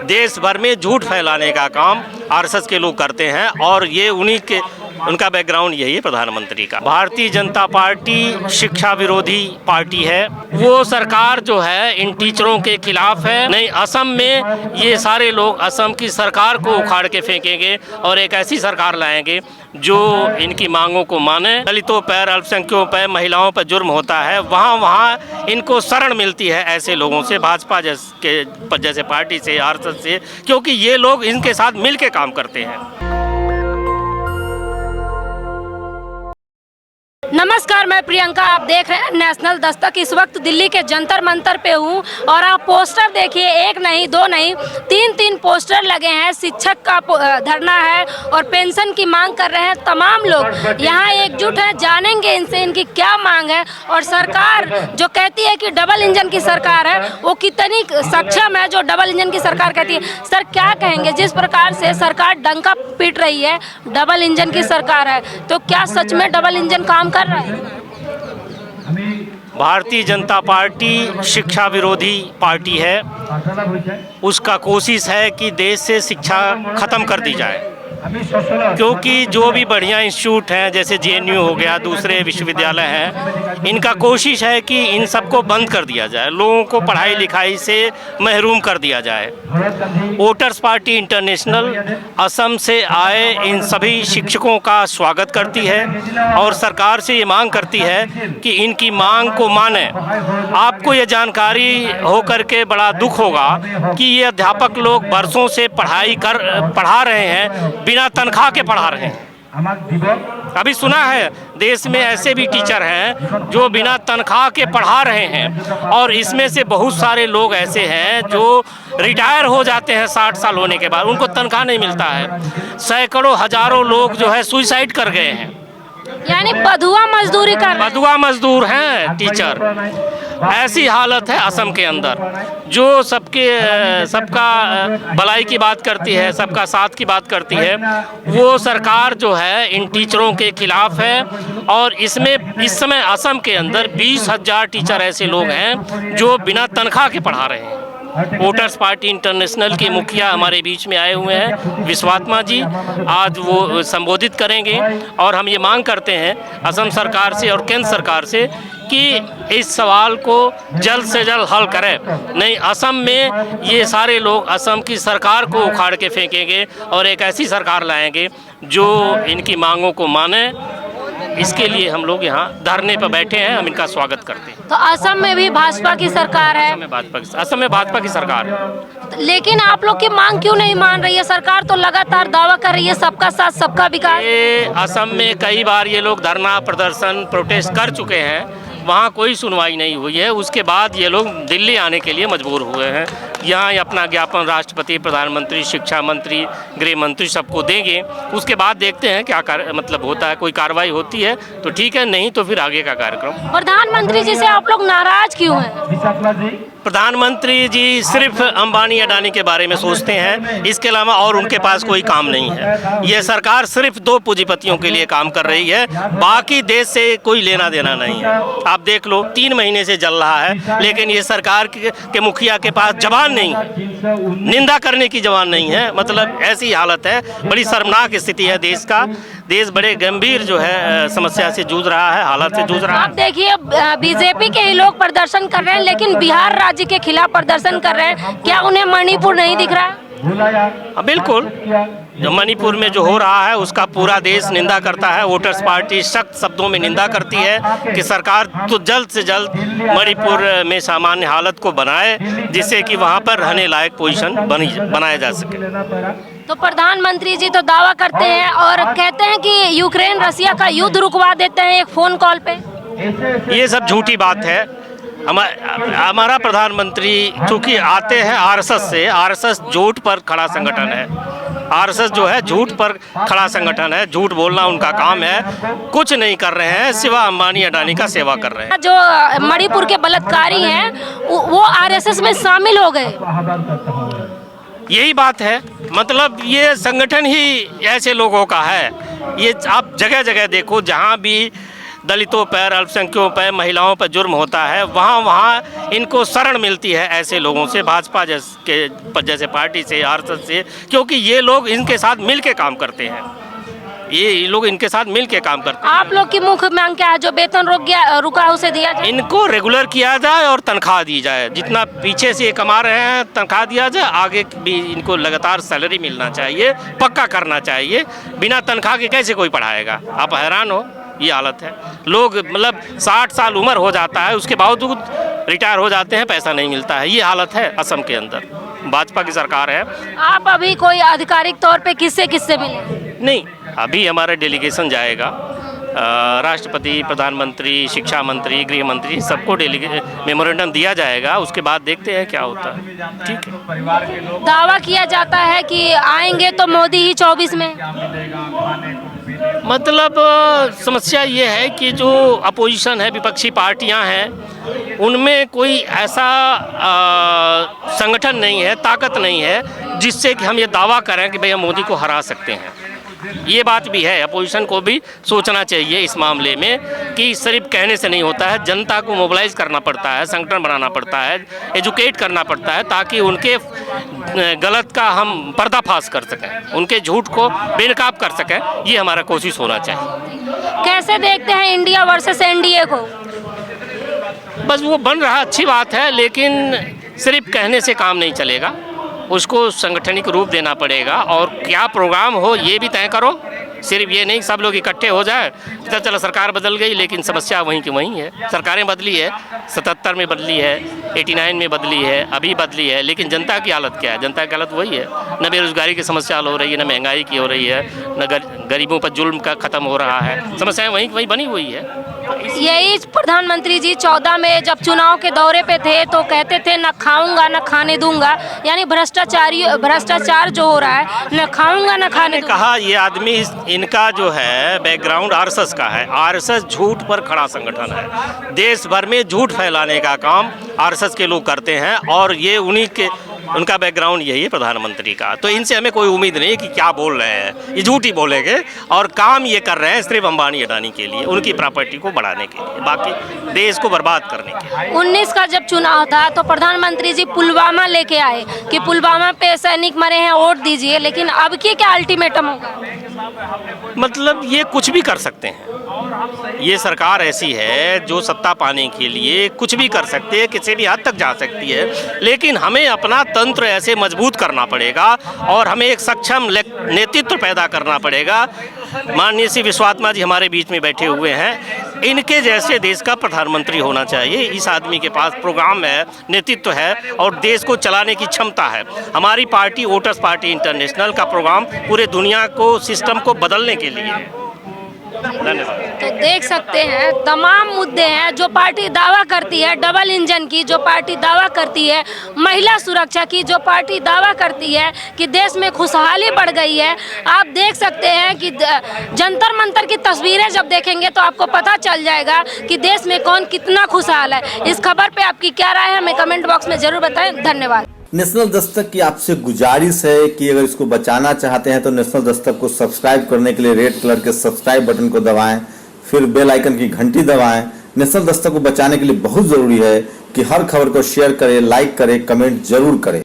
देश भर में झूठ फैलाने का काम आरएसएस के लोग करते हैं और ये उनका बैकग्राउंड यही है प्रधानमंत्री का। भारतीय जनता पार्टी शिक्षा विरोधी पार्टी है। वो सरकार जो है इन टीचरों के खिलाफ है। नहीं, असम में ये सारे लोग असम की सरकार को उखाड़ के फेंकेंगे और एक ऐसी सरकार लाएंगे जो इनकी मांगों को माने। दलितों पर, अल्पसंख्यकों पर, महिलाओं पर जुर्म होता है, वहाँ इनको शरण मिलती है ऐसे लोगों से, भाजपा जैसे पार्टी से, आरएसएस से, क्योंकि ये लोग इनके साथ मिल के काम करते हैं। नमस्कार, मैं प्रियंका, आप देख रहे हैं नेशनल दस्तक। इस वक्त दिल्ली के जंतर मंतर पे हूँ और आप पोस्टर देखिए, एक नहीं, दो नहीं, तीन पोस्टर लगे हैं। शिक्षक का धरना है और पेंशन की मांग कर रहे हैं तमाम लोग। यहाँ एकजुट हैं, जानेंगे इनसे इनकी क्या मांग है और सरकार जो कहती है कि डबल इंजन की सरकार है, वो कितनी सक्षम है जो डबल इंजन की सरकार कहती है। सर, क्या कहेंगे, जिस प्रकार से सरकार डंका पीट रही है, डबल इंजन की सरकार है, तो क्या सच में डबल इंजन काम कर रहा है? भारतीय जनता पार्टी शिक्षा विरोधी पार्टी है। उसका कोशिश है कि देश से शिक्षा खत्म कर दी जाए, क्योंकि जो भी बढ़िया इंस्टीट्यूट हैं जैसे जेएनयू हो गया, दूसरे विश्वविद्यालय हैं, इनका कोशिश है कि इन सबको बंद कर दिया जाए, लोगों को पढ़ाई लिखाई से महरूम कर दिया जाए। वोटर्स पार्टी इंटरनेशनल असम से आए इन सभी शिक्षकों का स्वागत करती है और सरकार से ये मांग करती है कि इनकी मांग को माने। आपको ये जानकारी होकर के बड़ा दुख होगा कि ये अध्यापक लोग बरसों से पढ़ा रहे हैं, बिना तनख्वाह के पढ़ा रहे हैं। अभी सुना है देश में ऐसे भी टीचर हैं जो बिना तनख्वाह के पढ़ा रहे हैं और इसमें से बहुत सारे लोग ऐसे हैं जो रिटायर हो जाते हैं 60 साल होने के बाद, उनको तनख्वाह नहीं मिलता है। सैकड़ों हजारों लोग जो है सुसाइड कर गए हैं, यानी बधुआ मजदूरी कर रहे हैं। बधुआ मजदूर हैं टीचर। ऐसी हालत है असम के अंदर, जो सबका भलाई की बात करती है, सबका साथ की बात करती है, वो सरकार जो है इन टीचरों के खिलाफ है। और इस समय असम के अंदर 20,000 टीचर ऐसे लोग हैं जो बिना तनख्वाह के पढ़ा रहे हैं। वोटर्स पार्टी इंटरनेशनल के मुखिया हमारे बीच में आए हुए हैं, विश्वात्मा जी, आज वो संबोधित करेंगे और हम ये मांग करते हैं असम सरकार से और केंद्र सरकार से कि इस सवाल को जल्द से जल्द हल करें। नहीं, असम में ये सारे लोग असम की सरकार को उखाड़ के फेंकेंगे और एक ऐसी सरकार लाएंगे जो इनकी मांगों को माने। इसके लिए हम लोग यहाँ धरने पर बैठे हैं, हम इनका स्वागत करते हैं। तो असम में भी भाजपा की सरकार है? असम में भाजपा की सरकार है। लेकिन आप लोग की मांग क्यों नहीं मान रही है? सरकार तो लगातार दावा कर रही है सबका साथ सबका विकास। असम में कई बार ये लोग धरना प्रदर्शन प्रोटेस्ट कर चुके हैं, वहाँ कोई सुनवाई नहीं हुई है। उसके बाद ये लोग दिल्ली आने के लिए मजबूर हुए हैं। यहाँ अपना ज्ञापन राष्ट्रपति, प्रधानमंत्री, शिक्षा मंत्री, गृह मंत्री सबको देंगे। उसके बाद देखते हैं क्या मतलब होता है। कोई कार्रवाई होती है तो ठीक है, नहीं तो फिर आगे का कार्यक्रम। प्रधानमंत्री जी से आप लोग नाराज क्यों हैं? प्रधानमंत्री जी सिर्फ अंबानी अडानी के बारे में सोचते हैं, इसके अलावा और उनके पास कोई काम नहीं है। ये सरकार सिर्फ 2 पूंजीपतियों के लिए काम कर रही है, बाकी देश से कोई लेना देना नहीं है। आप देख लो 3 महीने से जल रहा है, लेकिन ये सरकार के मुखिया के पास जबान नहीं है, निंदा करने की जबान नहीं है। मतलब ऐसी हालत है, बड़ी शर्मनाक स्थिति है देश का। देश बड़े गंभीर जो है समस्या से जूझ रहा है, हालात से जूझ रहा है। आप देखिए बीजेपी के ही लोग प्रदर्शन कर रहे हैं, लेकिन बिहार राज्य के खिलाफ प्रदर्शन कर रहे हैं। क्या उन्हें मणिपुर नहीं दिख रहा? बिल्कुल, जो मणिपुर में जो हो रहा है उसका पूरा देश निंदा करता है। वोटर्स पार्टी सख्त शब्दों में निंदा करती है कि सरकार तो जल्द से जल्द मणिपुर में सामान्य हालत को बनाए, जिससे कि वहाँ पर रहने लायक पोजीशन बनाया जा सके। तो प्रधानमंत्री जी तो दावा करते हैं और कहते हैं कि यूक्रेन रसिया का युद्ध रुकवा देते हैं एक फ़ोन कॉल पे। ये सब झूठी बात है। हमारा प्रधानमंत्री चूँकि आते हैं आरएसएस से, आरएसएस झूठ पर खड़ा संगठन है। आरएसएस जो है झूठ पर खड़ा संगठन है, झूठ बोलना उनका काम है। कुछ नहीं कर रहे हैं सिवा अंबानी अडानी का सेवा कर रहे हैं। जो मणिपुर के बलात्कारी हैं वो आरएसएस में शामिल हो गए। यही बात है, मतलब ये संगठन ही ऐसे लोगों का है। ये आप जगह जगह देखो, जहाँ भी दलितों पर, अल्पसंख्यकों पर, महिलाओं पर जुर्म होता है, वहाँ वहाँ इनको शरण मिलती है ऐसे लोगों से, भाजपा जैसे पार्टी से, आरएसएस से, क्योंकि ये लोग इनके साथ मिल के काम करते हैं। ये लोग इनके साथ मिल के काम करते हैं। आप लोग की मुख्य मांग क्या है? जो वेतन रुका है उसे दिया जाए, इनको रेगुलर किया जाए और तनख्वाह दी जाए। जितना पीछे से ये कमा रहे हैं तनख्वाह दिया जाए, आगे भी इनको लगातार सैलरी मिलना चाहिए, पक्का करना चाहिए। बिना तनख्वाह के कैसे कोई पढ़ाएगा? आप हैरान हो, ये हालत है। लोग मतलब 60 साल उम्र हो जाता है, उसके बावजूद रिटायर हो जाते हैं, पैसा नहीं मिलता है। ये हालत है असम के अंदर। भाजपा की सरकार है। आप अभी कोई आधिकारिक तौर पे किससे मिले? नहीं, अभी हमारा डेलीगेशन जाएगा, राष्ट्रपति, प्रधानमंत्री, शिक्षा मंत्री, गृह मंत्री, सबको मेमोरेंडम दिया जाएगा। उसके बाद देखते हैं क्या होता है। ठीक है। दावा किया जाता है कि आएंगे तो मोदी ही 24 में। मतलब समस्या ये है कि जो अपोजिशन है, विपक्षी पार्टियां हैं, उनमें कोई ऐसा संगठन नहीं है, ताकत नहीं है जिससे कि हम ये दावा करें कि भाई हम मोदी को हरा सकते हैं। ये बात भी है, अपोजिशन को भी सोचना चाहिए इस मामले में कि सिर्फ कहने से नहीं होता है, जनता को मोबिलाइज करना पड़ता है, संगठन बनाना पड़ता है, एजुकेट करना पड़ता है, ताकि उनके गलत का हम पर्दाफाश कर सकें, उनके झूठ को बेनकाब कर सकें। ये हमारा कोशिश होना चाहिए। कैसे देखते हैं इंडिया वर्सेस एनडीए को? बस वो बन रहा, अच्छी बात है, लेकिन सिर्फ कहने से काम नहीं चलेगा, उसको संगठनिक रूप देना पड़ेगा। और क्या प्रोग्राम हो ये भी तय करो, सिर्फ ये नहीं सब लोग इकट्ठे हो जाए। पता चला सरकार बदल गई, लेकिन समस्या वहीं की वहीं है। सरकारें बदली है, 77 में बदली है, 89 में बदली है, अभी बदली है, लेकिन जनता की हालत क्या है? जनता की हालत वही है। न बेरोजगारी की समस्या हो रही है, न महंगाई की हो रही है, न गरीबों पर जुल्म का ख़त्म हो रहा है। समस्याएं वहीं बनी हुई है। यही प्रधानमंत्री जी 14 में जब चुनाव के दौरे पे थे तो कहते थे न खाऊंगा न खाने दूंगा, यानी भ्रष्टाचार जो हो रहा है, न खाऊंगा न खाने दूंगा। कहा ये आदमी, इनका जो है बैकग्राउंड आरएसएस का है। आरएसएस झूठ पर खड़ा संगठन है। देश भर में झूठ फैलाने का काम आरएसएस के लोग करते हैं, और ये उनका बैकग्राउंड यही है प्रधानमंत्री का। तो इनसे हमें कोई उम्मीद नहीं कि क्या बोल रहे हैं, ये झूठ ही बोलेंगे, और काम ये कर रहे हैं सिर्फ अंबानी अडानी के लिए, उनकी प्रॉपर्टी को बढ़ाने के लिए, बाकी देश को बर्बाद करने के लिए। 19 का जब चुनाव था तो प्रधानमंत्री जी पुलवामा लेके आए कि पुलवामा पे सैनिक मरे हैं, वोट दीजिए, लेकिन अब की क्या अल्टीमेटम होगा? मतलब ये कुछ भी कर सकते हैं। ये सरकार ऐसी है जो सत्ता पाने के लिए कुछ भी कर सकती है, किसी भी हद तक जा सकती है, लेकिन हमें अपना तंत्र ऐसे मजबूत करना पड़ेगा और हमें एक सक्षम नेतृत्व पैदा करना पड़ेगा। माननीय श्री विश्वात्मा जी हमारे बीच में बैठे हुए हैं, इनके जैसे देश का प्रधानमंत्री होना चाहिए। इस आदमी के पास प्रोग्राम है, नेतृत्व है और देश को चलाने की क्षमता है। हमारी पार्टी वोटर्स पार्टी इंटरनेशनल का प्रोग्राम पूरे दुनिया को, सिस्टम को बदलने के लिए है। धन्यवाद। तो देख सकते हैं तमाम मुद्दे हैं जो पार्टी दावा करती है, डबल इंजन की जो पार्टी दावा करती है, महिला सुरक्षा की जो पार्टी दावा करती है कि देश में खुशहाली बढ़ गई है। आप देख सकते हैं कि जंतर मंतर की तस्वीरें जब देखेंगे तो आपको पता चल जाएगा कि देश में कौन कितना खुशहाल है। इस खबर पे आपकी क्या राय है हमें कमेंट बॉक्स में जरूर बताएं। धन्यवाद। नेशनल दस्तक की आपसे गुजारिश है कि अगर इसको बचाना चाहते हैं तो नेशनल दस्तक को सब्सक्राइब करने के लिए रेड कलर के सब्सक्राइब बटन को दबाएं, फिर बेल आइकन की घंटी दबाएं। नेशनल दस्तक को बचाने के लिए बहुत जरूरी है कि हर खबर को शेयर करें, लाइक करें, कमेंट जरूर करें।